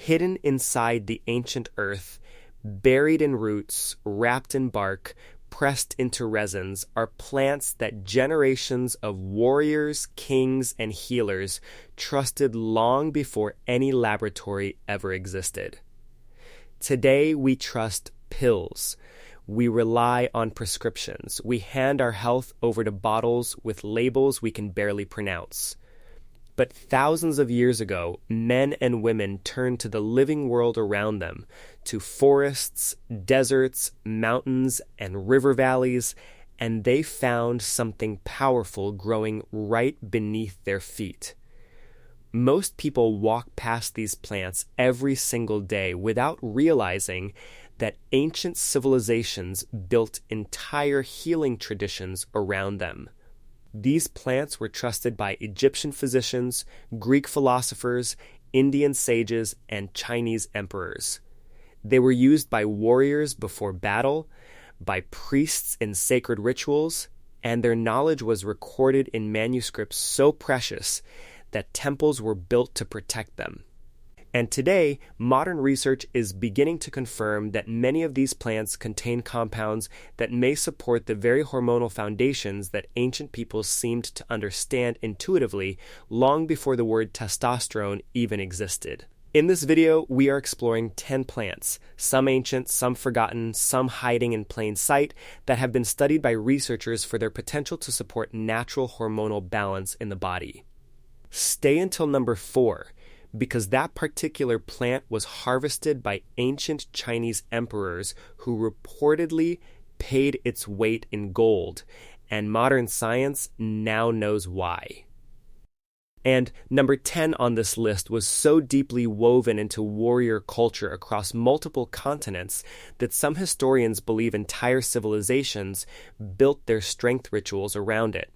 hidden inside the ancient earth, buried in roots, wrapped in bark, pressed into resins, are plants that generations of warriors, kings, and healers trusted long before any laboratory ever existed. Today, we trust pills. We rely on prescriptions. We hand our health over to bottles with labels we can barely pronounce. But thousands of years ago, men and women turned to the living world around them, to forests, deserts, mountains, and river valleys, and they found something powerful growing right beneath their feet. Most people walk past these plants every single day without realizing that ancient civilizations built entire healing traditions around them. These plants were trusted by Egyptian physicians, Greek philosophers, Indian sages, and Chinese emperors. They were used by warriors before battle, by priests in sacred rituals, and their knowledge was recorded in manuscripts so precious that temples were built to protect them. And today, modern research is beginning to confirm that many of these plants contain compounds that may support the very hormonal foundations that ancient peoples seemed to understand intuitively long before the word testosterone even existed. In this video, we are exploring 10 plants, some ancient, some forgotten, some hiding in plain sight, that have been studied by researchers for their potential to support natural hormonal balance in the body. Stay until number 4, because that particular plant was harvested by ancient Chinese emperors who reportedly paid its weight in gold, and modern science now knows why. And number 10 on this list was so deeply woven into warrior culture across multiple continents that some historians believe entire civilizations built their strength rituals around it.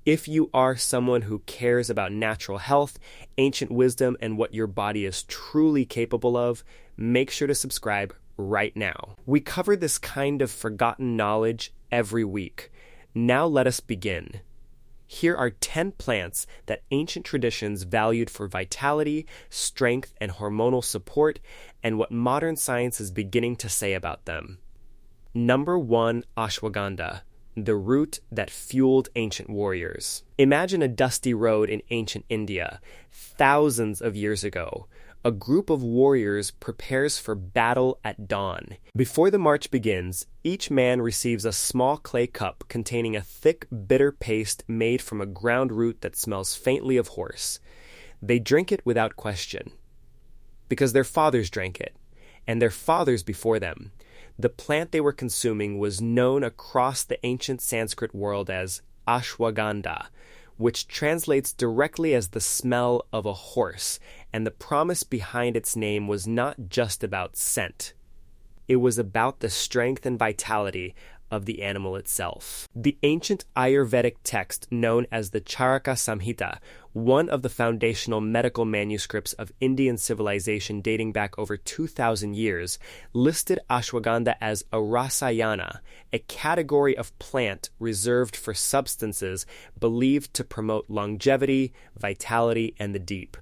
If you are someone who cares about natural health, ancient wisdom, and what your body is truly capable of, make sure to subscribe right now. We cover this kind of forgotten knowledge every week. Now let us begin. Here are 10 plants that ancient traditions valued for vitality, strength, and hormonal support, and what modern science is beginning to say about them. Number 1, ashwagandha, the root that fueled ancient warriors. Imagine a dusty road in ancient India, thousands of years ago. A group of warriors prepares for battle at dawn. Before the march begins, each man receives a small clay cup containing a thick, bitter paste made from a ground root that smells faintly of horse. They drink it without question, because their fathers drank it, and their fathers before them. The plant they were consuming was known across the ancient Sanskrit world as ashwagandha, which translates directly as the smell of a horse, and the promise behind its name was not just about scent. It was about the strength and vitality of the animal itself. The ancient Ayurvedic text known as the Charaka Samhita, one of the foundational medical manuscripts of Indian civilization dating back over 2,000 years, listed ashwagandha as a rasayana, a category of plant reserved for substances believed to promote longevity, vitality, and the deep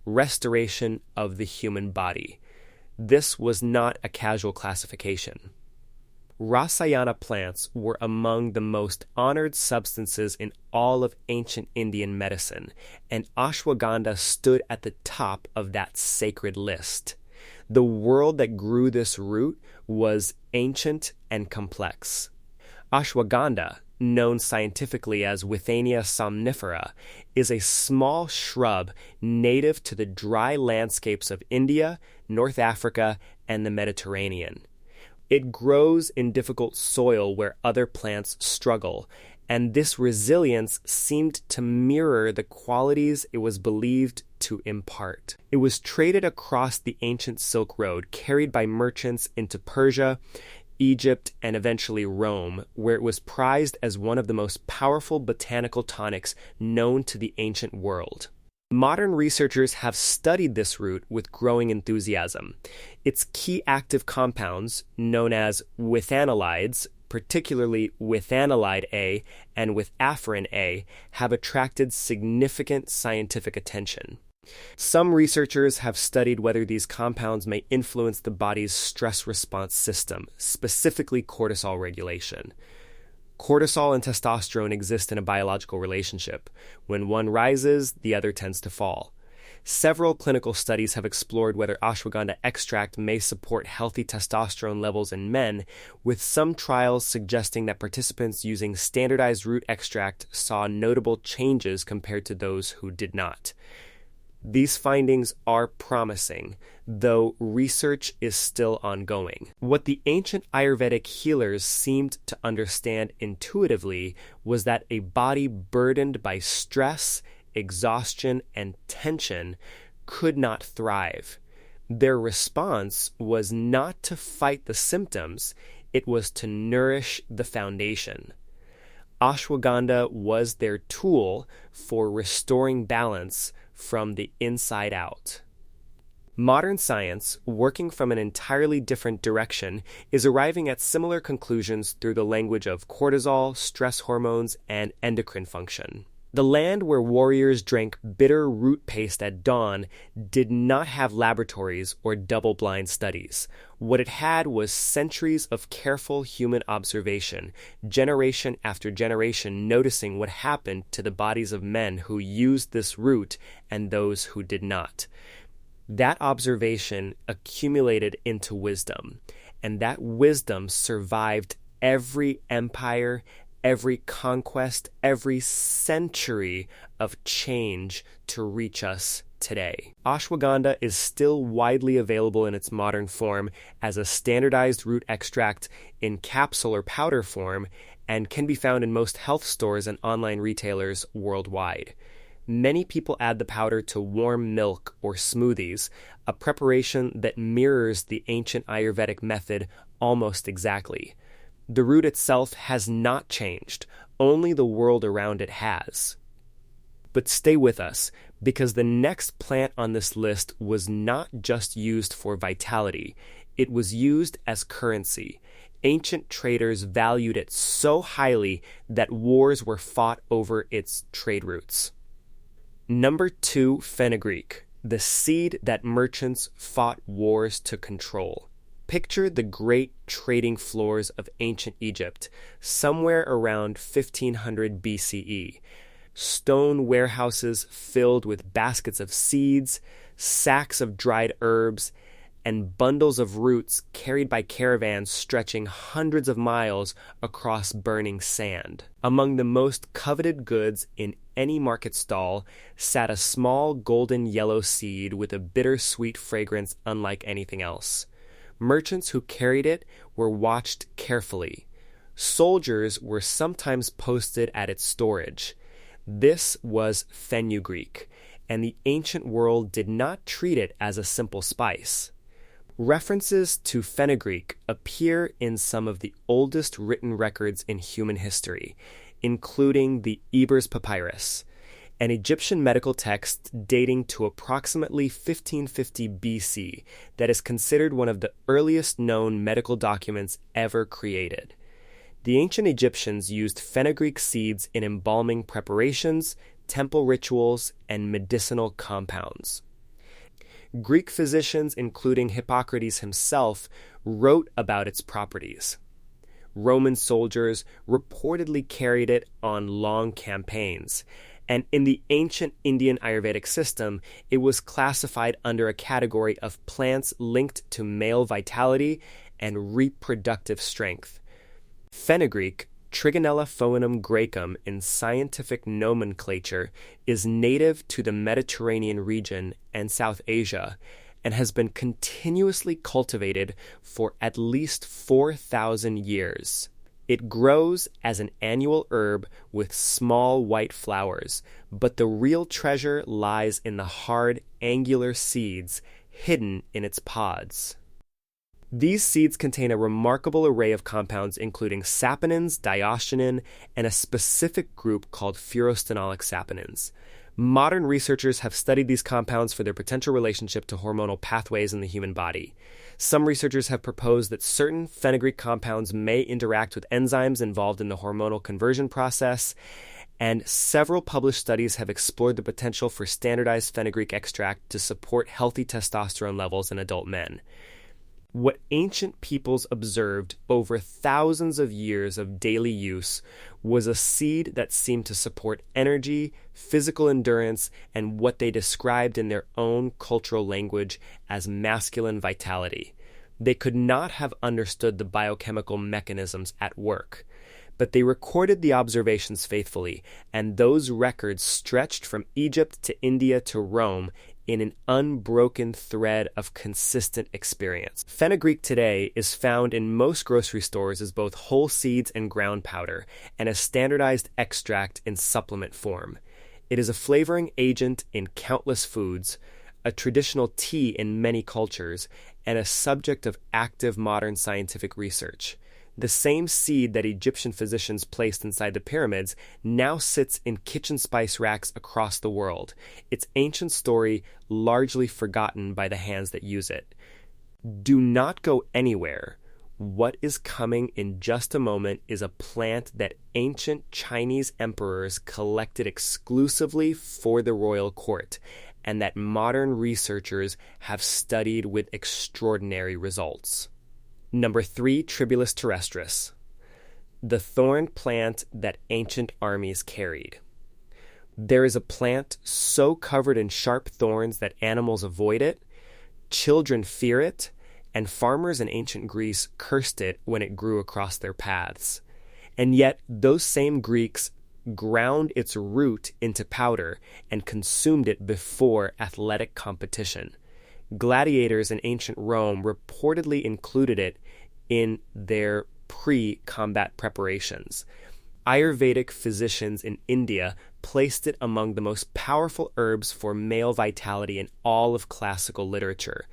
restoration of the human body. This was not a casual classification. Rasayana plants were among the most honored substances in all of ancient Indian medicine, and ashwagandha stood at the top of that sacred list. The world that grew this root was ancient and complex. Ashwagandha, known scientifically as Withania somnifera, is a small shrub native to the dry landscapes of India, North Africa, and the Mediterranean. It grows in difficult soil where other plants struggle, and this resilience seemed to mirror the qualities it was believed to impart. It was traded across the ancient Silk Road, carried by merchants into Persia, Egypt, and eventually Rome, where it was prized as one of the most powerful botanical tonics known to the ancient world. Modern researchers have studied this root with growing enthusiasm. Its key active compounds, known as withanolides, particularly withanolide A and withafrin A, have attracted significant scientific attention. Some researchers have studied whether these compounds may influence the body's stress response system, specifically cortisol regulation. Cortisol and testosterone exist in a biological relationship. When one rises, the other tends to fall. Several clinical studies have explored whether ashwagandha extract may support healthy testosterone levels in men, with some trials suggesting that participants using standardized root extract saw notable changes compared to those who did not. These findings are promising, though research is still ongoing. What the ancient Ayurvedic healers seemed to understand intuitively was that a body burdened by stress, exhaustion, and tension could not thrive. Their response was not to fight the symptoms, it was to nourish the foundation. Ashwagandha was their tool for restoring balance from the inside out. Modern science, working from an entirely different direction, is arriving at similar conclusions through the language of cortisol, stress hormones, and endocrine function. The land where warriors drank bitter root paste at dawn did not have laboratories or double-blind studies. What it had was centuries of careful human observation, generation after generation noticing what happened to the bodies of men who used this root and those who did not. That observation accumulated into wisdom, and that wisdom survived every empire, every conquest, every century of change to reach us today. Ashwagandha is still widely available in its modern form as a standardized root extract in capsule or powder form and can be found in most health stores and online retailers worldwide. Many people add the powder to warm milk or smoothies, a preparation that mirrors the ancient Ayurvedic method almost exactly. The root itself has not changed, only the world around it has. But stay with us, because the next plant on this list was not just used for vitality, it was used as currency. Ancient traders valued it so highly that wars were fought over its trade routes. Number 2, fenugreek, the seed that merchants fought wars to control. Picture the great trading floors of ancient Egypt, somewhere around 1500 BCE. Stone warehouses filled with baskets of seeds, sacks of dried herbs, and bundles of roots carried by caravans stretching hundreds of miles across burning sand. Among the most coveted goods in any market stall sat a small golden yellow seed with a bittersweet fragrance unlike anything else. Merchants who carried it were watched carefully. Soldiers were sometimes posted at its storage. This was fenugreek, and the ancient world did not treat it as a simple spice. References to fenugreek appear in some of the oldest written records in human history, including the Ebers Papyrus, an Egyptian medical text dating to approximately 1550 BC that is considered one of the earliest known medical documents ever created. The ancient Egyptians used fenugreek seeds in embalming preparations, temple rituals, and medicinal compounds. Greek physicians, including Hippocrates himself, wrote about its properties. Roman soldiers reportedly carried it on long campaigns, and in the ancient Indian Ayurvedic system, it was classified under a category of plants linked to male vitality and reproductive strength. Fenugreek, Trigonella Phoenum graecum in scientific nomenclature, is native to the Mediterranean region and South Asia, and has been continuously cultivated for at least 4,000 years. It grows as an annual herb with small white flowers, but the real treasure lies in the hard, angular seeds hidden in its pods. These seeds contain a remarkable array of compounds including saponins, diosgenin, and a specific group called furostenolic saponins. Modern researchers have studied these compounds for their potential relationship to hormonal pathways in the human body. Some researchers have proposed that certain fenugreek compounds may interact with enzymes involved in the hormonal conversion process, and several published studies have explored the potential for standardized fenugreek extract to support healthy testosterone levels in adult men. What ancient peoples observed over thousands of years of daily use was a seed that seemed to support energy, physical endurance, and what they described in their own cultural language as masculine vitality. They could not have understood the biochemical mechanisms at work, but they recorded the observations faithfully, and those records stretched from Egypt to India to Rome in an unbroken thread of consistent experience. Fenugreek today is found in most grocery stores as both whole seeds and ground powder, and a standardized extract in supplement form. It is a flavoring agent in countless foods, a traditional tea in many cultures, and a subject of active modern scientific research. The same seed that Egyptian physicians placed inside the pyramids now sits in kitchen spice racks across the world, its ancient story largely forgotten by the hands that use it. Do not go anywhere. What is coming in just a moment is a plant that ancient Chinese emperors collected exclusively for the royal court, and that modern researchers have studied with extraordinary results. Number 3, Tribulus terrestris, the thorn plant that ancient armies carried. There is a plant so covered in sharp thorns that animals avoid it, children fear it, and farmers in ancient Greece cursed it when it grew across their paths. And yet, those same Greeks ground its root into powder and consumed it before athletic competition. Gladiators in ancient Rome reportedly included it in their pre-combat preparations. Ayurvedic physicians in India placed it among the most powerful herbs for male vitality in all of classical literature.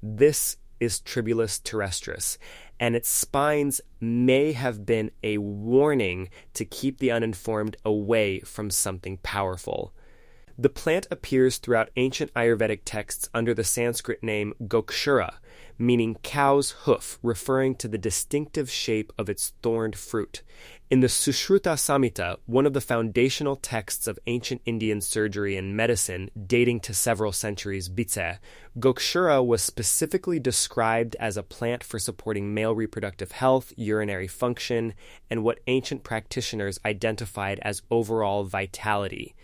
This is Tribulus terrestris, and its spines may have been a warning to keep the uninformed away from something powerful. The plant appears throughout ancient Ayurvedic texts under the Sanskrit name Gokshura, meaning cow's hoof, referring to the distinctive shape of its thorned fruit. In the Sushruta Samhita, one of the foundational texts of ancient Indian surgery and medicine dating to several centuries BC, Gokshura was specifically described as a plant for supporting male reproductive health, urinary function, and what ancient practitioners identified as overall vitality.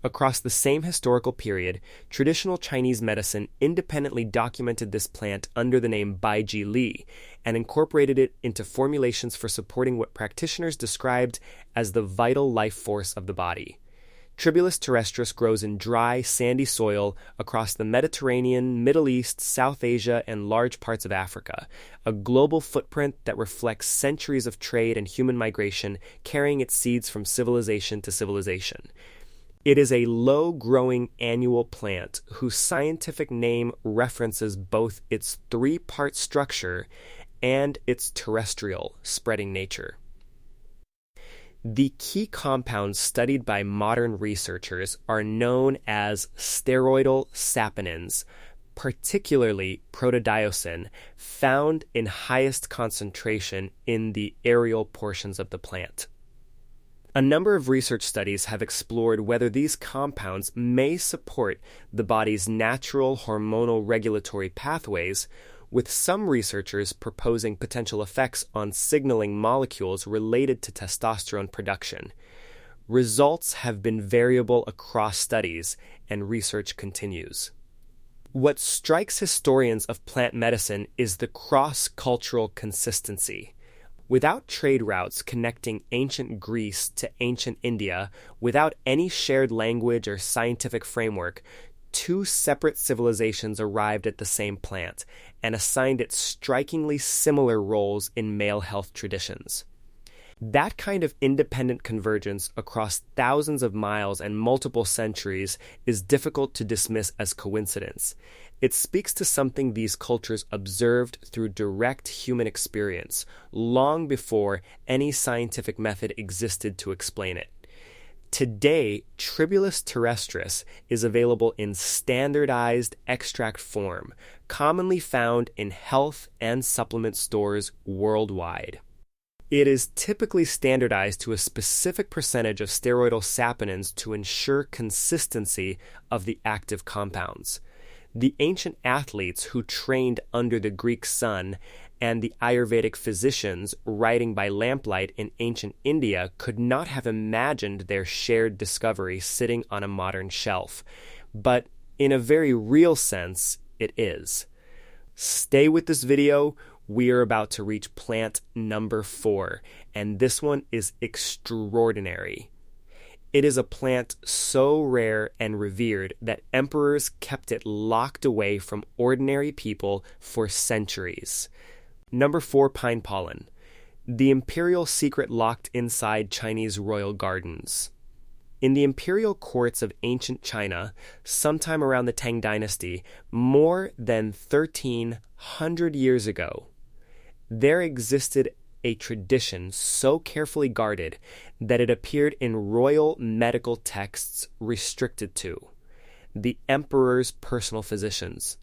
Across the same historical period, traditional Chinese medicine independently documented this plant under the name Baiji Li and incorporated it into formulations for supporting what practitioners described as the vital life force of the body. Tribulus terrestris grows in dry, sandy soil across the Mediterranean, Middle East, South Asia, and large parts of Africa, a global footprint that reflects centuries of trade and human migration carrying its seeds from civilization to civilization. It is a low-growing annual plant whose scientific name references both its three-part structure and its terrestrial, spreading nature. The key compounds studied by modern researchers are known as steroidal saponins, particularly protodiosine, found in highest concentration in the aerial portions of the plant. A number of research studies have explored whether these compounds may support the body's natural hormonal regulatory pathways, with some researchers proposing potential effects on signaling molecules related to testosterone production. Results have been variable across studies, and research continues. What strikes historians of plant medicine is the cross-cultural consistency. Without trade routes connecting ancient Greece to ancient India, without any shared language or scientific framework, two separate civilizations arrived at the same plant and assigned it strikingly similar roles in male health traditions. That kind of independent convergence across thousands of miles and multiple centuries is difficult to dismiss as coincidence. It speaks to something these cultures observed through direct human experience, long before any scientific method existed to explain it. Today, Tribulus terrestris is available in standardized extract form, commonly found in health and supplement stores worldwide. It is typically standardized to a specific percentage of steroidal saponins to ensure consistency of the active compounds. The ancient athletes who trained under the Greek sun and the Ayurvedic physicians writing by lamplight in ancient India could not have imagined their shared discovery sitting on a modern shelf. But in a very real sense, it is. Stay with this video. We are about to reach plant number 4, and this one is extraordinary. It is a plant so rare and revered that emperors kept it locked away from ordinary people for centuries. Number 4, pine pollen. The imperial secret locked inside Chinese royal gardens. In the imperial courts of ancient China, sometime around the Tang Dynasty, more than 1,300 years ago, there existed a tradition so carefully guarded that it appeared in royal medical texts restricted to the emperor's personal physicians.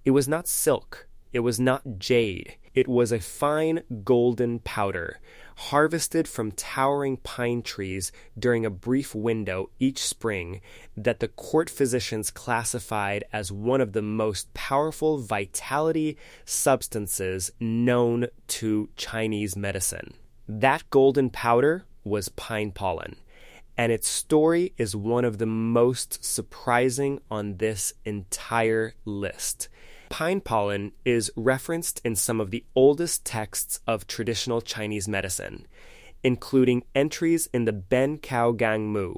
It was not silk, it was not jade, it was a fine golden powder, harvested from towering pine trees during a brief window each spring that the court physicians classified as one of the most powerful vitality substances known to Chinese medicine. That golden powder was pine pollen, and its story is one of the most surprising on this entire list. Pine pollen is referenced in some of the oldest texts of traditional Chinese medicine, including entries in the Ben Cao Gang Mu,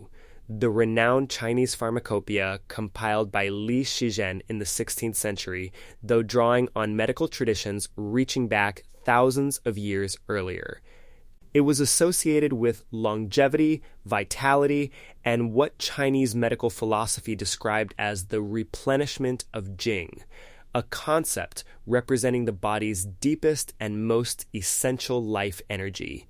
the renowned Chinese pharmacopoeia compiled by Li Shizhen in the 16th century, though drawing on medical traditions reaching back thousands of years earlier. It was associated with longevity, vitality, and what Chinese medical philosophy described as the replenishment of Jing, a concept representing the body's deepest and most essential life energy.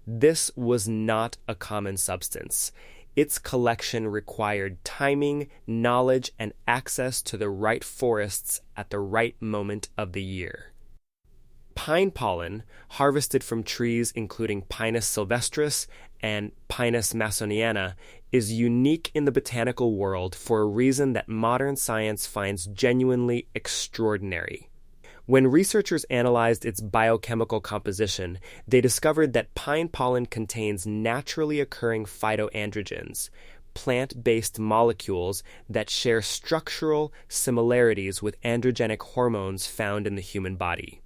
This was not a common substance. Its collection required timing, knowledge, and access to the right forests at the right moment of the year. Pine pollen, harvested from trees including Pinus sylvestris and Pinus masoniana, is unique in the botanical world for a reason that modern science finds genuinely extraordinary. When researchers analyzed its biochemical composition, they discovered that pine pollen contains naturally occurring phytoandrogens, plant-based molecules that share structural similarities with androgenic hormones found in the human body.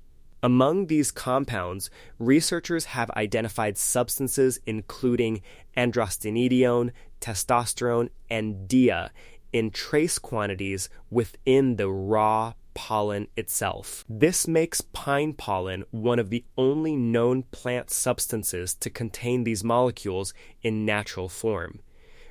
Among these compounds, researchers have identified substances including androstenedione, testosterone, and DIA in trace quantities within the raw pollen itself. This makes pine pollen one of the only known plant substances to contain these molecules in natural form.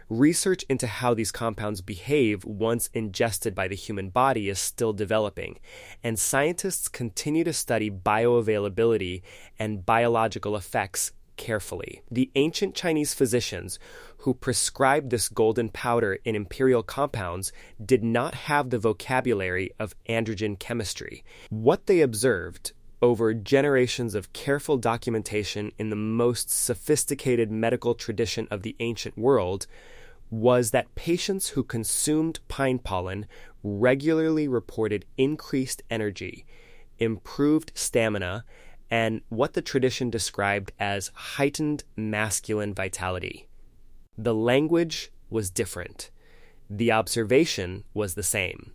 Research into how these compounds behave once ingested by the human body is still developing, and scientists continue to study bioavailability and biological effects carefully. The ancient Chinese physicians who prescribed this golden powder in imperial compounds did not have the vocabulary of androgen chemistry. What they observed over generations of careful documentation in the most sophisticated medical tradition of the ancient world was that patients who consumed pine pollen regularly reported increased energy, improved stamina, and what the tradition described as heightened masculine vitality. The language was different. The observation was the same.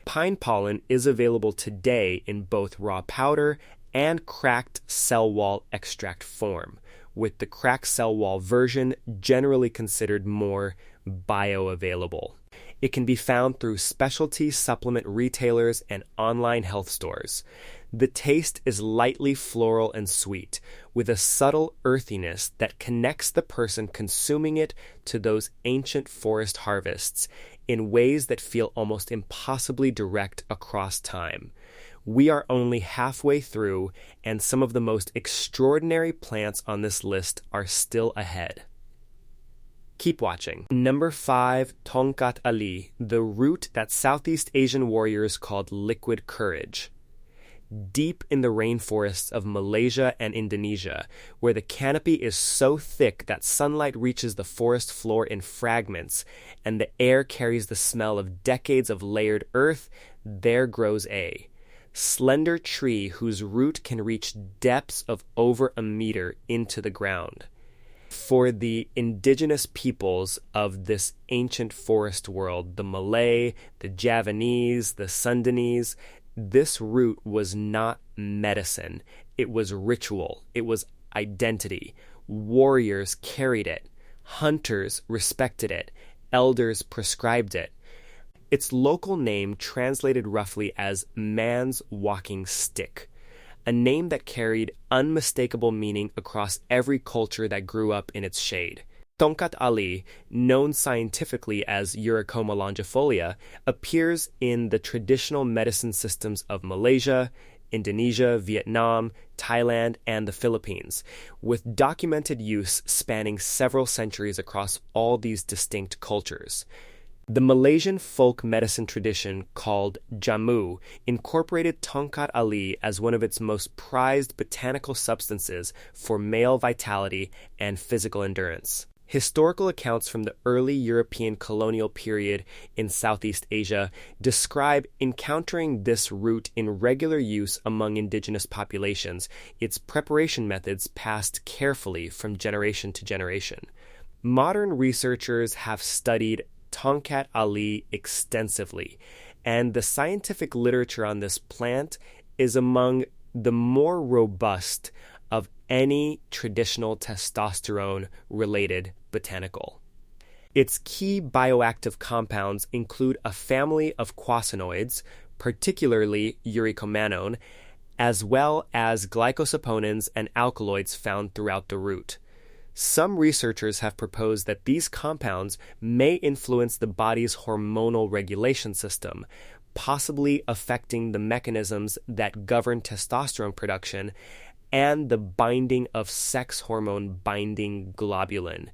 Pine pollen is available today in both raw powder and cracked cell wall extract form, with the cracked cell wall version generally considered more bioavailable. It can be found through specialty supplement retailers and online health stores. The taste is lightly floral and sweet, with a subtle earthiness that connects the person consuming it to those ancient forest harvests in ways that feel almost impossibly direct across time. We are only halfway through, and some of the most extraordinary plants on this list are still ahead. Keep watching. Number 5, Tongkat Ali, the root that Southeast Asian warriors called liquid courage. deep in the rainforests of Malaysia and Indonesia, where the canopy is so thick that sunlight reaches the forest floor in fragments, and the air carries the smell of decades of layered earth, there grows a slender tree whose root can reach depths of over a meter into the ground. For the indigenous peoples of this ancient forest world, the Malay, the Javanese, the Sundanese, this root was not medicine. It was ritual. It was identity. Warriors carried it. Hunters respected it. Elders prescribed it. Its local name translated roughly as man's walking stick, a name that carried unmistakable meaning across every culture that grew up in its shade. Tongkat Ali, known scientifically as Eurycoma longifolia, appears in the traditional medicine systems of Malaysia, Indonesia, Vietnam, Thailand, and the Philippines, with documented use spanning several centuries across all these distinct cultures. The Malaysian folk medicine tradition called jamu incorporated Tongkat Ali as one of its most prized botanical substances for male vitality and physical endurance. Historical accounts from the early European colonial period in Southeast Asia describe encountering this root in regular use among indigenous populations, its preparation methods passed carefully from generation to generation. Modern researchers have studied Tongkat Ali extensively, and the scientific literature on this plant is among the more robust of any traditional testosterone-related botanical. Its key bioactive compounds include a family of quasinoids, particularly eurycomanone, as well as glycosaponins and alkaloids found throughout the root. Some researchers have proposed that these compounds may influence the body's hormonal regulation system, possibly affecting the mechanisms that govern testosterone production and the binding of sex hormone binding globulin.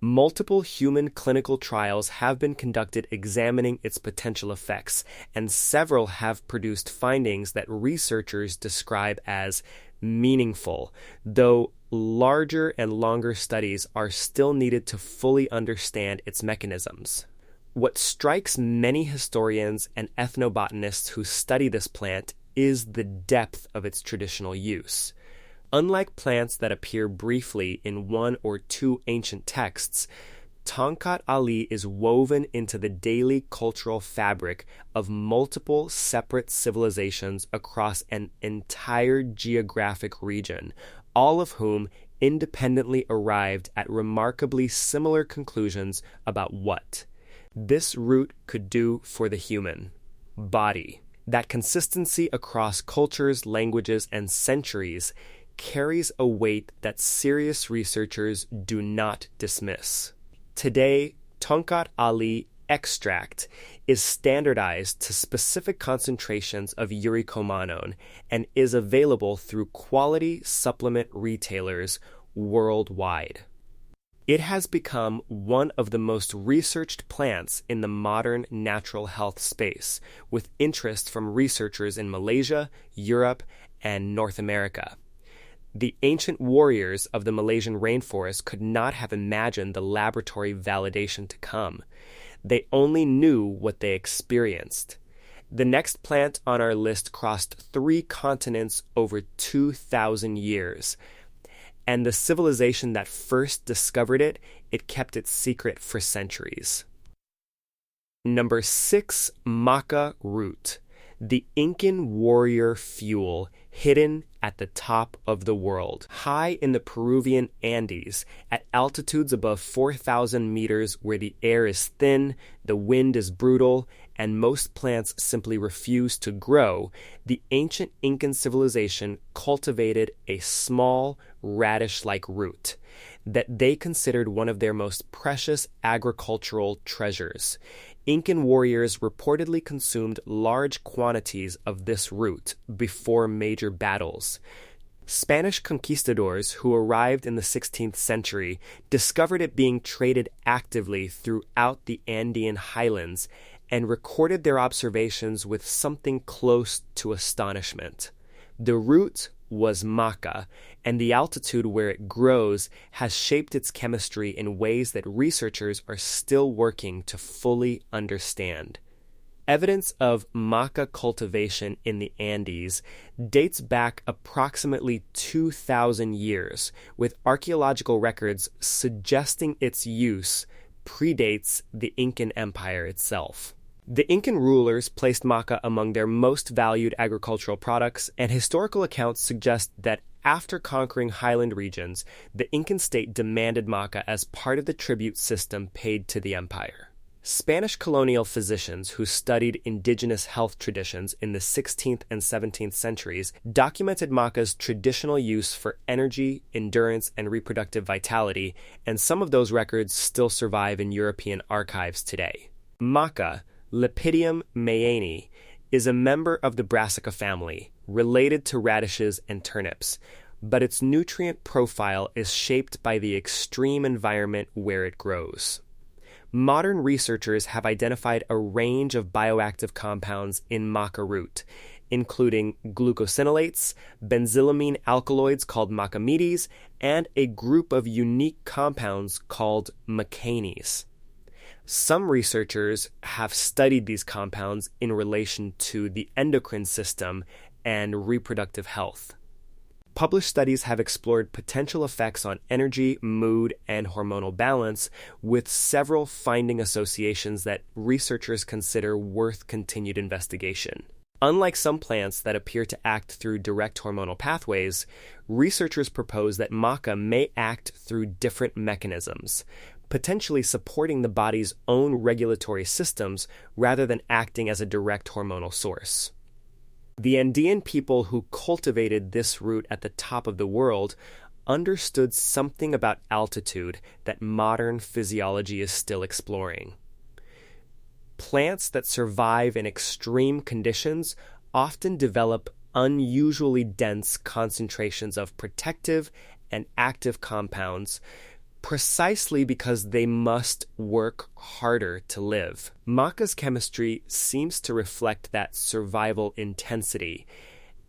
Multiple human clinical trials have been conducted examining its potential effects, and several have produced findings that researchers describe as meaningful, though larger and longer studies are still needed to fully understand its mechanisms. What strikes many historians and ethnobotanists who study this plant is the depth of its traditional use. Unlike plants that appear briefly in one or two ancient texts, Tongkat Ali is woven into the daily cultural fabric of multiple separate civilizations across an entire geographic region, all of whom independently arrived at remarkably similar conclusions about what this root could do for the human body. That consistency across cultures, languages, and centuries carries a weight that serious researchers do not dismiss. Today, Tongkat Ali extract is standardized to specific concentrations of eurycomanone and is available through quality supplement retailers worldwide. It has become one of the most researched plants in the modern natural health space, with interest from researchers in Malaysia, Europe, and North America. The ancient warriors of the Malaysian rainforest could not have imagined the laboratory validation to come. They only knew what they experienced. The next plant on our list crossed 3 continents over 2,000 years. And the civilization that first discovered it, it kept it secret for centuries. Number 6, Maca root, the Incan warrior fuel hidden at the top of the world. High in the Peruvian Andes, at altitudes above 4,000 meters where the air is thin, the wind is brutal, and most plants simply refuse to grow, the ancient Incan civilization cultivated a small, radish-like root that they considered one of their most precious agricultural treasures. Incan warriors reportedly consumed large quantities of this root before major battles. Spanish conquistadors who arrived in the 16th century discovered it being traded actively throughout the Andean highlands and recorded their observations with something close to astonishment. The root was Maca, and the altitude where it grows has shaped its chemistry in ways that researchers are still working to fully understand. Evidence of Maca cultivation in the Andes dates back approximately 2,000 years, with archaeological records suggesting its use predates the Incan Empire itself. The Incan rulers placed maca among their most valued agricultural products, and historical accounts suggest that after conquering highland regions, the Incan state demanded maca as part of the tribute system paid to the empire. Spanish colonial physicians who studied indigenous health traditions in the 16th and 17th centuries documented maca's traditional use for energy, endurance, and reproductive vitality, and some of those records still survive in European archives today. Maca, Lepidium mayeni, is a member of the Brassica family, related to radishes and turnips, but its nutrient profile is shaped by the extreme environment where it grows. Modern researchers have identified a range of bioactive compounds in maca root, including glucosinolates, benzylamine alkaloids called macamides, and a group of unique compounds called macanes. Some researchers have studied these compounds in relation to the endocrine system and reproductive health. Published studies have explored potential effects on energy, mood, and hormonal balance, with several finding associations that researchers consider worth continued investigation. Unlike some plants that appear to act through direct hormonal pathways, researchers propose that maca may act through different mechanisms, potentially supporting the body's own regulatory systems rather than acting as a direct hormonal source. The Andean people who cultivated this root at the top of the world understood something about altitude that modern physiology is still exploring. Plants that survive in extreme conditions often develop unusually dense concentrations of protective and active compounds, precisely because they must work harder to live. Maca's chemistry seems to reflect that survival intensity,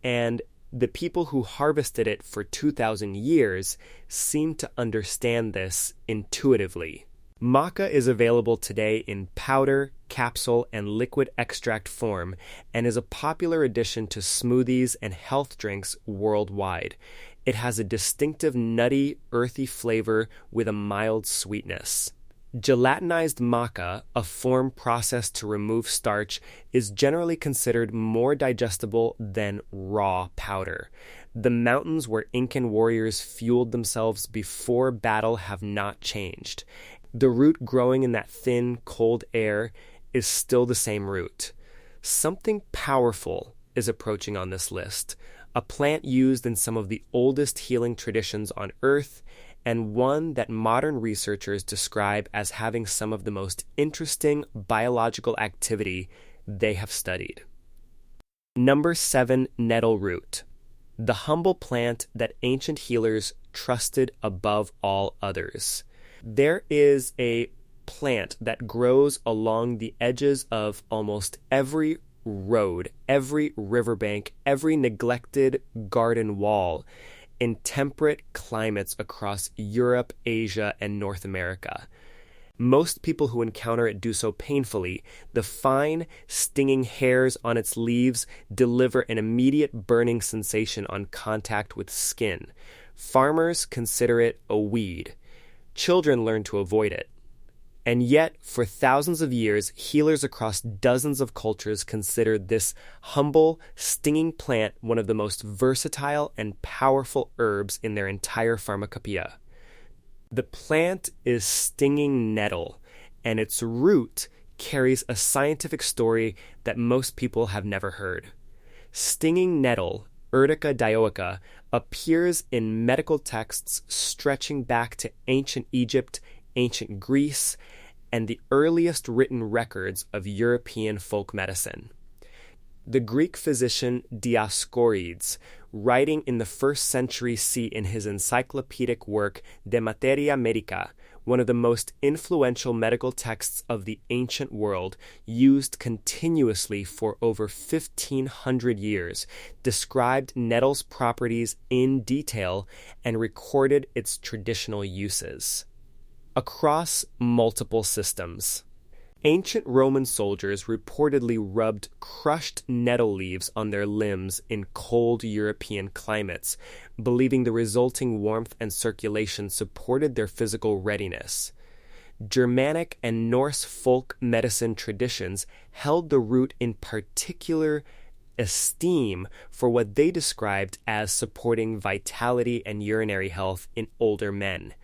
and the people who harvested it for 2,000 years seem to understand this intuitively. Maca is available today in powder, capsule, and liquid extract form, and is a popular addition to smoothies and health drinks worldwide. It has a distinctive nutty, earthy flavor with a mild sweetness. Gelatinized maca, a form processed to remove starch, is generally considered more digestible than raw powder. The mountains where Incan warriors fueled themselves before battle have not changed. The root growing in that thin, cold air is still the same root. Something powerful is approaching on this list. A plant used in some of the oldest healing traditions on Earth, and one that modern researchers describe as having some of the most interesting biological activity they have studied. Number 7, nettle root. The humble plant that ancient healers trusted above all others. There is a plant that grows along the edges of almost every road, every riverbank, every neglected garden wall in temperate climates across Europe, Asia, and North America. Most people who encounter it do so painfully. The fine, stinging hairs on its leaves deliver an immediate burning sensation on contact with skin. Farmers consider it a weed. Children learn to avoid it. And yet, for thousands of years, healers across dozens of cultures considered this humble, stinging plant one of the most versatile and powerful herbs in their entire pharmacopoeia. The plant is stinging nettle, and its root carries a scientific story that most people have never heard. Stinging nettle, Urtica dioica, appears in medical texts stretching back to ancient Egypt, ancient Greece, and the earliest written records of European folk medicine. The Greek physician Dioscorides, writing in the 1st century CE in his encyclopedic work De Materia Medica, one of the most influential medical texts of the ancient world, used continuously for over 1,500 years, described nettle's properties in detail and recorded its traditional uses. Across multiple systems. Ancient Roman soldiers reportedly rubbed crushed nettle leaves on their limbs in cold European climates, believing the resulting warmth and circulation supported their physical readiness. Germanic and Norse folk medicine traditions held the root in particular esteem for what they described as supporting vitality and urinary health in older men.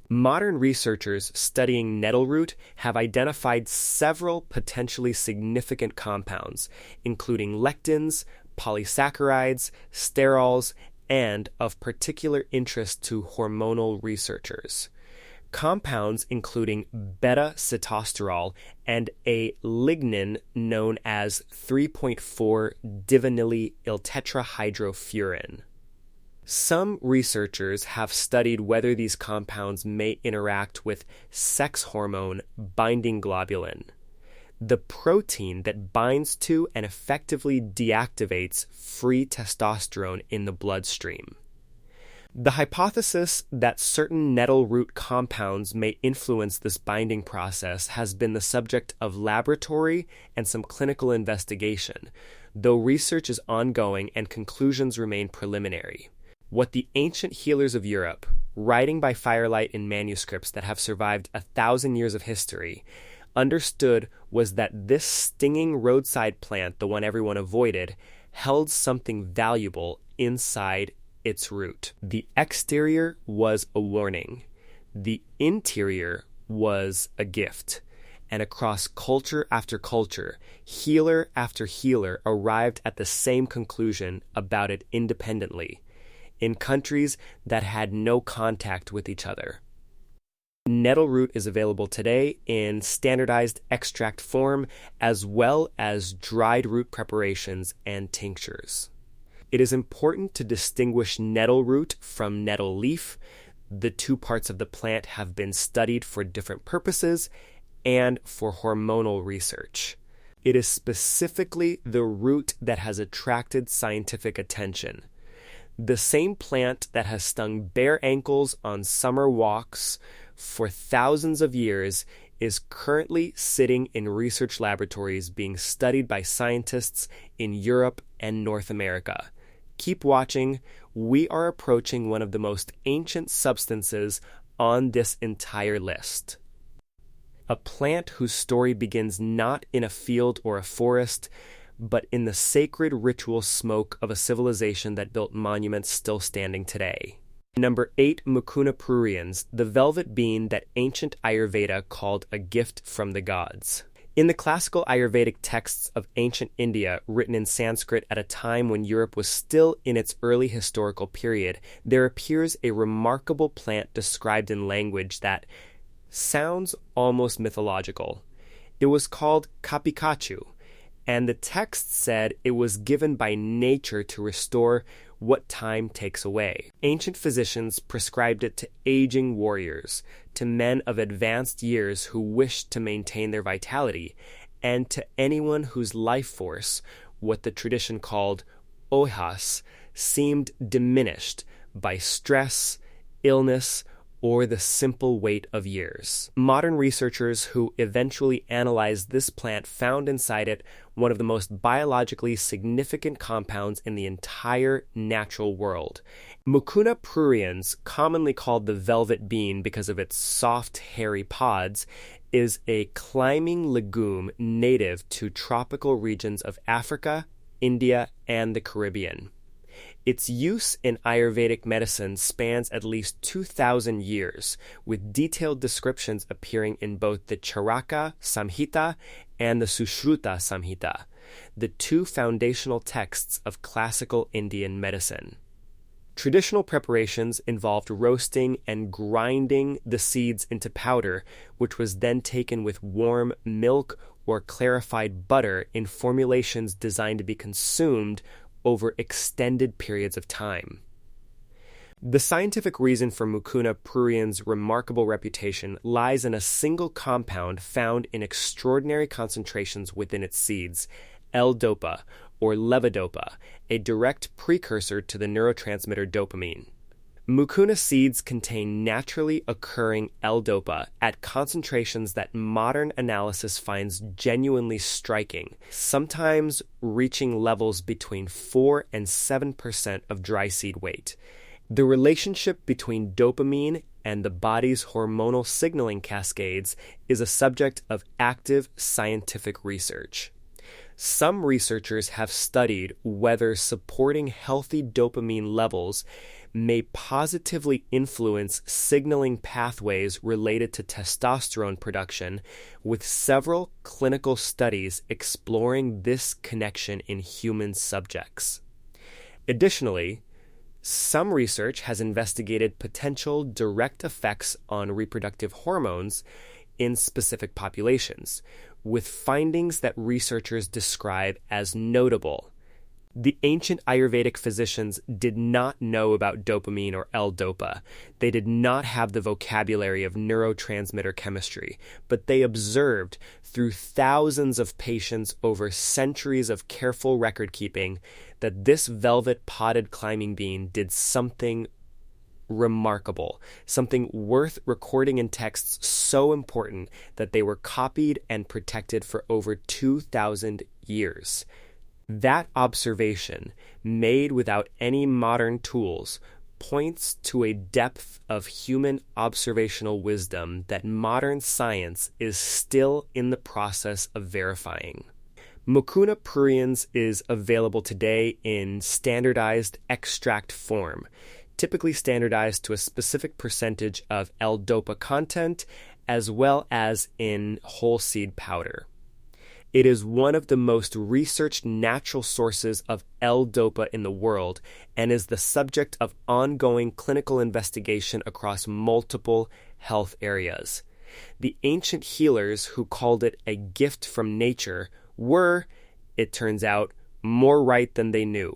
Modern researchers studying nettle root have identified several potentially significant compounds, including lectins, polysaccharides, sterols, and of particular interest to hormonal researchers. Compounds including beta-sitosterol and a lignin known as 3.4-divinylyl tetrahydrofuran. Some researchers have studied whether these compounds may interact with sex hormone binding globulin, the protein that binds to and effectively deactivates free testosterone in the bloodstream. The hypothesis that certain nettle root compounds may influence this binding process has been the subject of laboratory and some clinical investigation, though research is ongoing and conclusions remain preliminary. What the ancient healers of Europe, writing by firelight in manuscripts that have survived 1,000 years of history, understood was that this stinging roadside plant, the one everyone avoided, held something valuable inside its root. The exterior was a warning. The interior was a gift. And across culture after culture, healer after healer arrived at the same conclusion about it independently, in countries that had no contact with each other. Nettle root is available today in standardized extract form as well as dried root preparations and tinctures. It is important to distinguish nettle root from nettle leaf. The two parts of the plant have been studied for different purposes and for hormonal research. It is specifically the root that has attracted scientific attention. The same plant that has stung bare ankles on summer walks for thousands of years is currently sitting in research laboratories being studied by scientists in Europe and North America. Keep watching. We are approaching one of the most ancient substances on this entire list. A plant whose story begins not in a field or a forest, but in the sacred ritual smoke of a civilization that built monuments still standing today. Number 8, Mucuna pruriens, the velvet bean that ancient Ayurveda called a gift from the gods. In the classical Ayurvedic texts of ancient India, written in Sanskrit at a time when Europe was still in its early historical period, there appears a remarkable plant described in language that sounds almost mythological. It was called kapikachu, and the text said it was given by nature to restore what time takes away. Ancient physicians prescribed it to aging warriors, to men of advanced years who wished to maintain their vitality, and to anyone whose life force, what the tradition called ohas, seemed diminished by stress, illness, or the simple weight of years. Modern researchers who eventually analyzed this plant found inside it one of the most biologically significant compounds in the entire natural world. Mucuna pruriens, commonly called the velvet bean because of its soft, hairy pods, is a climbing legume native to tropical regions of Africa, India, and the Caribbean. Its use in Ayurvedic medicine spans at least 2,000 years, with detailed descriptions appearing in both the Charaka Samhita and the Sushruta Samhita, the two foundational texts of classical Indian medicine. Traditional preparations involved roasting and grinding the seeds into powder, which was then taken with warm milk or clarified butter in formulations designed to be consumed over extended periods of time. The scientific reason for Mucuna pruriens' remarkable reputation lies in a single compound found in extraordinary concentrations within its seeds, L-dopa, or levodopa, a direct precursor to the neurotransmitter dopamine. Mucuna seeds contain naturally occurring L-dopa at concentrations that modern analysis finds genuinely striking, sometimes reaching levels between 4 and 7% of dry seed weight. The relationship between dopamine and the body's hormonal signaling cascades is a subject of active scientific research. Some researchers have studied whether supporting healthy dopamine levels may positively influence signaling pathways related to testosterone production, with several clinical studies exploring this connection in human subjects. Additionally, some research has investigated potential direct effects on reproductive hormones in specific populations, with findings that researchers describe as notable. The ancient Ayurvedic physicians did not know about dopamine or L-dopa. They did not have the vocabulary of neurotransmitter chemistry, but they observed through thousands of patients over centuries of careful record keeping that this velvet potted climbing bean did something remarkable, something worth recording in texts so important that they were copied and protected for over 2,000 years. That observation, made without any modern tools, points to a depth of human observational wisdom that modern science is still in the process of verifying. Mucuna pruriens is available today in standardized extract form, typically standardized to a specific percentage of L-dopa content, as well as in whole seed powder. It is one of the most researched natural sources of L-dopa in the world and is the subject of ongoing clinical investigation across multiple health areas. The ancient healers who called it a gift from nature were, it turns out, more right than they knew.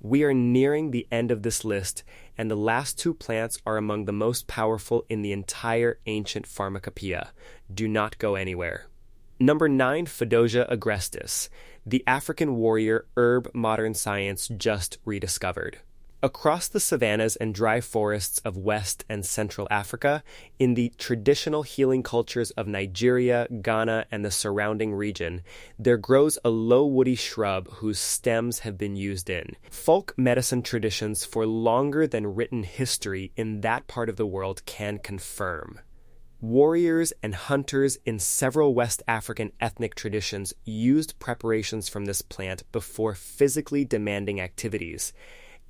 We are nearing the end of this list, and the last two plants are among the most powerful in the entire ancient pharmacopoeia. Do not go anywhere. Number 9, Fedosia agrestis, the African warrior herb modern science just rediscovered. Across the savannas and dry forests of West and Central Africa, in the traditional healing cultures of Nigeria, Ghana, and the surrounding region, there grows a low woody shrub whose stems have been used in folk medicine traditions for longer than written history in that part of the world can confirm. Warriors and hunters in several West African ethnic traditions used preparations from this plant before physically demanding activities,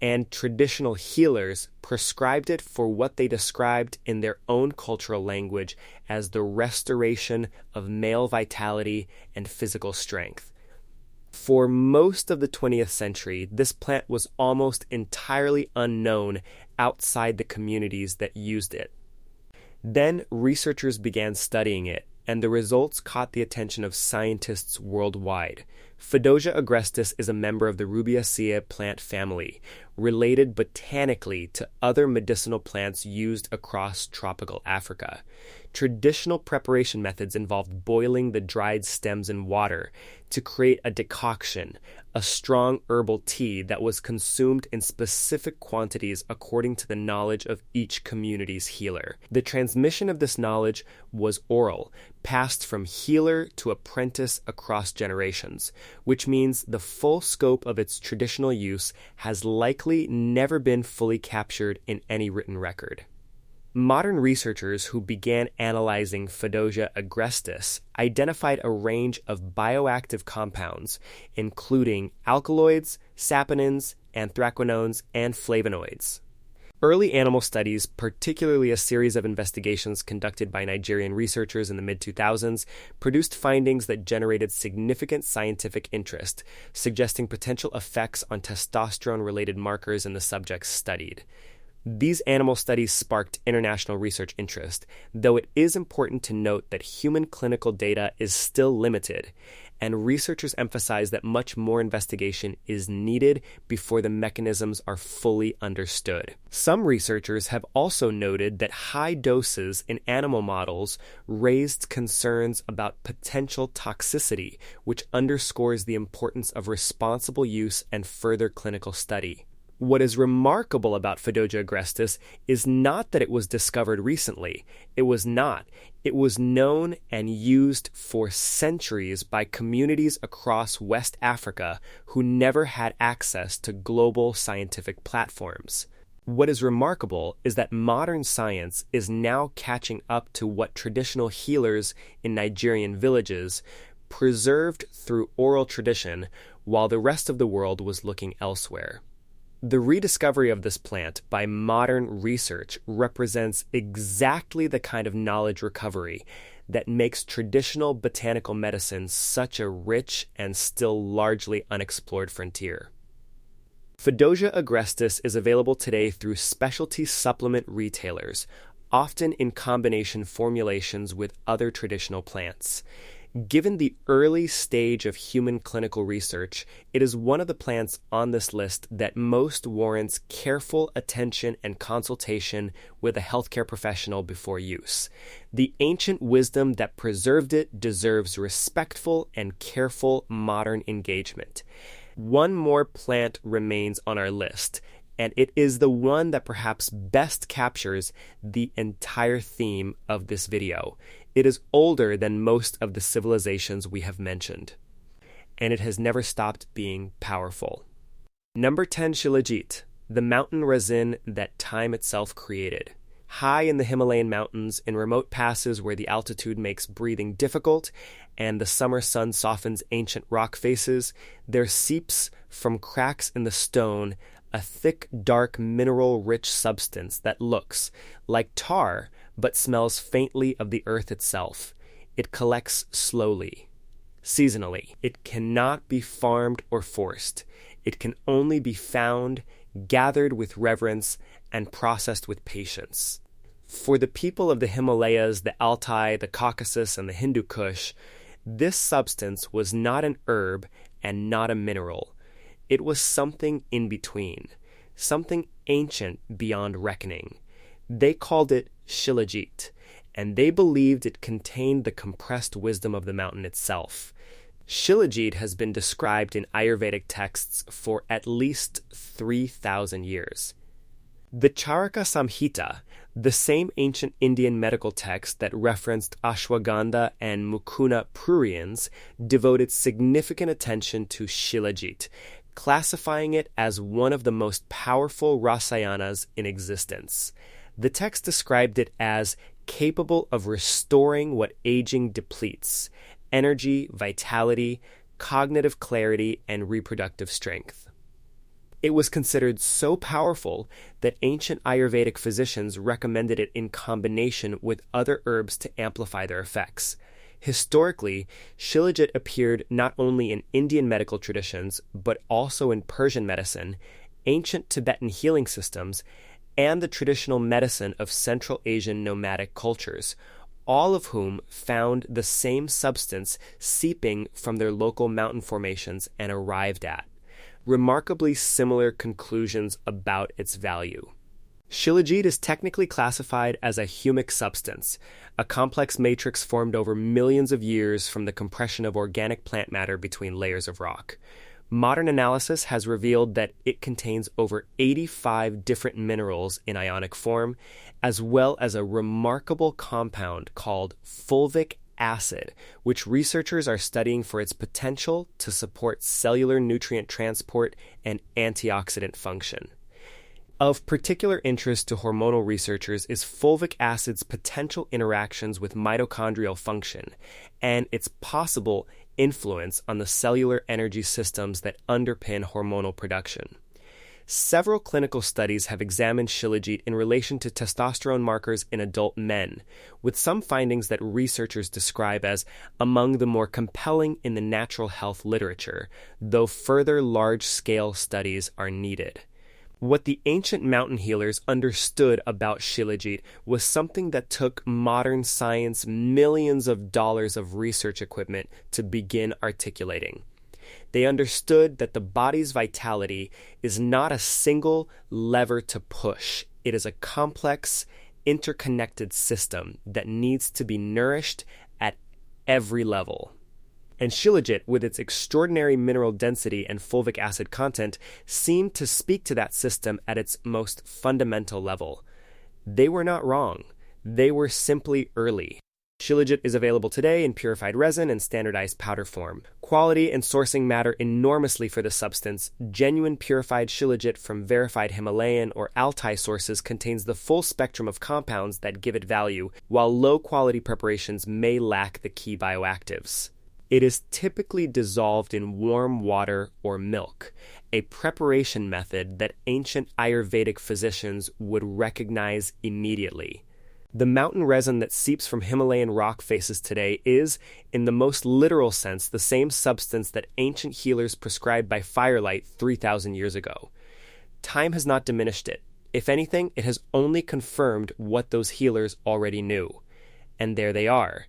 and traditional healers prescribed it for what they described in their own cultural language as the restoration of male vitality and physical strength. For most of the 20th century, this plant was almost entirely unknown outside the communities that used it. Then researchers began studying it, and the results caught the attention of scientists worldwide. Fedosia agrestis is a member of the Rubiaceae plant family, related botanically to other medicinal plants used across tropical Africa. Traditional preparation methods involved boiling the dried stems in water to create a decoction, a strong herbal tea that was consumed in specific quantities according to the knowledge of each community's healer. The transmission of this knowledge was oral, passed from healer to apprentice across generations, which means the full scope of its traditional use has likely never been fully captured in any written record. Modern researchers who began analyzing Fedosia agrestis identified a range of bioactive compounds, including alkaloids, saponins, anthraquinones, and flavonoids. Early animal studies, particularly a series of investigations conducted by Nigerian researchers in the mid-2000s, produced findings that generated significant scientific interest, suggesting potential effects on testosterone-related markers in the subjects studied. These animal studies sparked international research interest, though it is important to note that human clinical data is still limited, and researchers emphasize that much more investigation is needed before the mechanisms are fully understood. Some researchers have also noted that high doses in animal models raised concerns about potential toxicity, which underscores the importance of responsible use and further clinical study. What is remarkable about Fedoga agrestis is not that it was discovered recently. It was not. It was known and used for centuries by communities across West Africa who never had access to global scientific platforms. What is remarkable is that modern science is now catching up to what traditional healers in Nigerian villages preserved through oral tradition while the rest of the world was looking elsewhere. The rediscovery of this plant by modern research represents exactly the kind of knowledge recovery that makes traditional botanical medicine such a rich and still largely unexplored frontier. Fedoga agrestis is available today through specialty supplement retailers, often in combination formulations with other traditional plants. Given the early stage of human clinical research, it is one of the plants on this list that most warrants careful attention and consultation with a healthcare professional before use. The ancient wisdom that preserved it deserves respectful and careful modern engagement. One more plant remains on our list, and it is the one that perhaps best captures the entire theme of this video. It is older than most of the civilizations we have mentioned, and it has never stopped being powerful. Number 10, Shilajit, the mountain resin that time itself created. High in the Himalayan mountains, in remote passes where the altitude makes breathing difficult and the summer sun softens ancient rock faces, there seeps from cracks in the stone a thick, dark, mineral-rich substance that looks like tar but smells faintly of the earth itself. It collects slowly, seasonally. It cannot be farmed or forced. It can only be found, gathered with reverence, and processed with patience. For the people of the Himalayas, the Altai, the Caucasus, and the Hindu Kush, this substance was not an herb and not a mineral. It was something in between, something ancient beyond reckoning. They called it Shilajit, and they believed it contained the compressed wisdom of the mountain itself. Shilajit has been described in Ayurvedic texts for at least 3,000 years. The Charaka Samhita, the same ancient Indian medical text that referenced ashwagandha and mucuna pruriens, devoted significant attention to Shilajit, classifying it as one of the most powerful rasayanas in existence. The text described it as capable of restoring what aging depletes: energy, vitality, cognitive clarity, and reproductive strength. It was considered so powerful that ancient Ayurvedic physicians recommended it in combination with other herbs to amplify their effects. Historically, Shilajit appeared not only in Indian medical traditions, but also in Persian medicine, ancient Tibetan healing systems, and the traditional medicine of Central Asian nomadic cultures, all of whom found the same substance seeping from their local mountain formations and arrived at remarkably similar conclusions about its value. Shilajit is technically classified as a humic substance, a complex matrix formed over millions of years from the compression of organic plant matter between layers of rock. Modern analysis has revealed that it contains over 85 different minerals in ionic form, as well as a remarkable compound called fulvic acid, which researchers are studying for its potential to support cellular nutrient transport and antioxidant function. Of particular interest to hormonal researchers is fulvic acid's potential interactions with mitochondrial function and its possible influence on the cellular energy systems that underpin hormonal production. Several clinical studies have examined Shilajit in relation to testosterone markers in adult men, with some findings that researchers describe as among the more compelling in the natural health literature, though further large-scale studies are needed. What the ancient mountain healers understood about Shilajit was something that took modern science millions of dollars of research equipment to begin articulating. They understood that the body's vitality is not a single lever to push. It is a complex, interconnected system that needs to be nourished at every level. And Shilajit, with its extraordinary mineral density and fulvic acid content, seemed to speak to that system at its most fundamental level. They were not wrong. They were simply early. Shilajit is available today in purified resin and standardized powder form. Quality and sourcing matter enormously for the substance. Genuine purified Shilajit from verified Himalayan or Altai sources contains the full spectrum of compounds that give it value, while low-quality preparations may lack the key bioactives. It is typically dissolved in warm water or milk, a preparation method that ancient Ayurvedic physicians would recognize immediately. The mountain resin that seeps from Himalayan rock faces today is, in the most literal sense, the same substance that ancient healers prescribed by firelight 3,000 years ago. Time has not diminished it. If anything, it has only confirmed what those healers already knew. And there they are,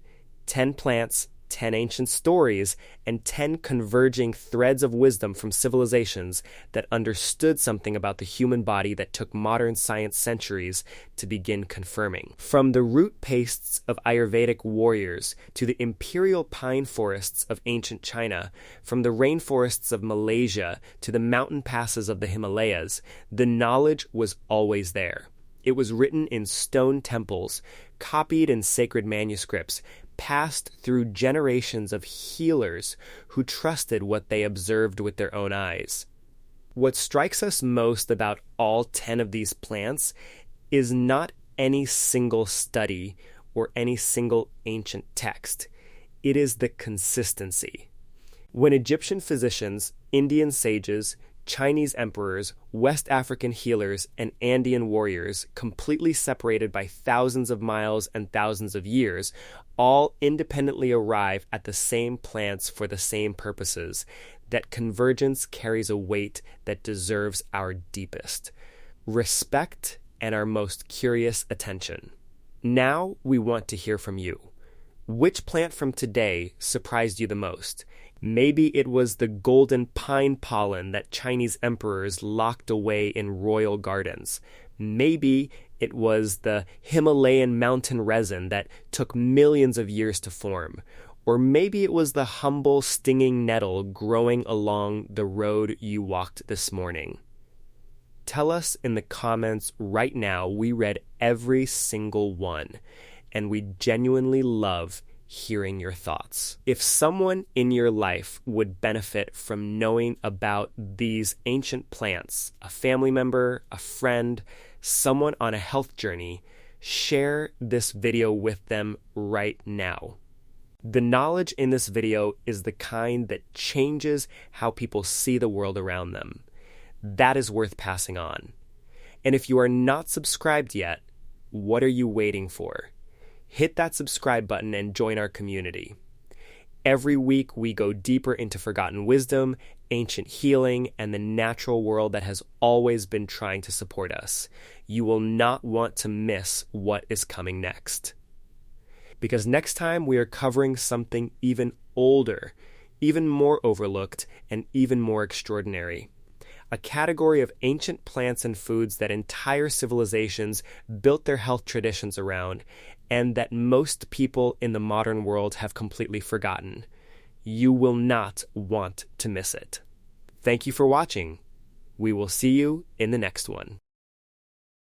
10 plants, 10 ancient stories, and 10 converging threads of wisdom from civilizations that understood something about the human body that took modern science centuries to begin confirming. From the root pastes of Ayurvedic warriors to the imperial pine forests of ancient China, from the rainforests of Malaysia to the mountain passes of the Himalayas, the knowledge was always there. It was written in stone temples, copied in sacred manuscripts, passed through generations of healers who trusted what they observed with their own eyes. What strikes us most about all 10 of these plants is not any single study or any single ancient text. It is the consistency. When Egyptian physicians, Indian sages, Chinese emperors, West African healers, and Andean warriors, completely separated by thousands of miles and thousands of years, all independently arrive at the same plants for the same purposes, that convergence carries a weight that deserves our deepest respect and our most curious attention. Now we want to hear from you. Which plant from today surprised you the most? Maybe it was the golden pine pollen that Chinese emperors locked away in royal gardens. Maybe it was the Himalayan mountain resin that took millions of years to form. Or maybe it was the humble stinging nettle growing along the road you walked this morning. Tell us in the comments right now. We read every single one, and we genuinely love hearing your thoughts. If someone in your life would benefit from knowing about these ancient plants, a family member, a friend, someone on a health journey, share this video with them right now. The knowledge in this video is the kind that changes how people see the world around them. That is worth passing on. And if you are not subscribed yet, what are you waiting for? Hit that subscribe button and join our community. Every week we go deeper into forgotten wisdom, ancient healing, and the natural world that has always been trying to support us. You will not want to miss what is coming next. Because next time we are covering something even older, even more overlooked, and even more extraordinary. A category of ancient plants and foods that entire civilizations built their health traditions around, and that most people in the modern world have completely forgotten. You will not want to miss it. Thank you for watching. We will see you in the next one.